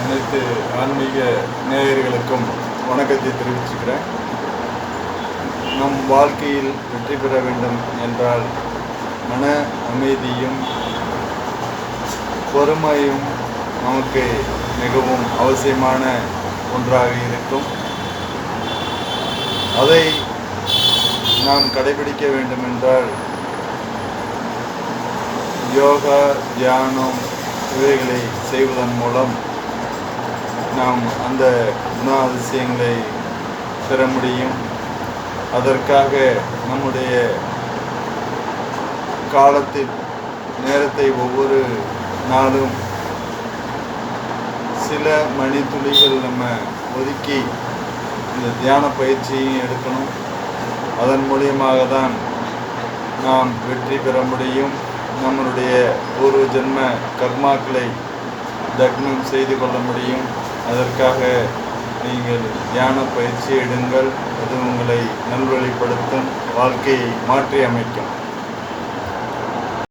அனைத்து ஆன்மீக நேயர்களுக்கும் வணக்கத்தை தெரிவிச்சுக்கிறேன். நம் வாழ்க்கையில் வெற்றி பெற வேண்டும் என்றால் மன அமைதியும் பொறுமையும் நமக்கு மிகவும் அவசியமான ஒன்றாக இருக்கும். அதை நாம் கடைபிடிக்க வேண்டுமென்றால் யோகா, தியானம் இவைகளை செய்வதன் மூலம் நாம் அந்த குணாதிசயங்களை பெற முடியும். அதற்காக நம்முடைய காலத்தில் நேரத்தை ஒவ்வொரு நாளும் சில மணித்துளிகள் நம்ம ஒதுக்கி இந்த தியான பயிற்சியும் எடுக்கணும். அதன் மூலியமாக தான் நாம் வெற்றி பெற முடியும். நம்மளுடைய பூர்வ ஜென்ம கர்மாக்களை தக்னம் செய்து கொள்ள முடியும். அதற்காக நீங்கள் தியான பயிற்சி எடுங்கள். அது உங்களை நல்வழிப்படுத்தும், வாழ்க்கையை மாற்றி அமைக்கும்.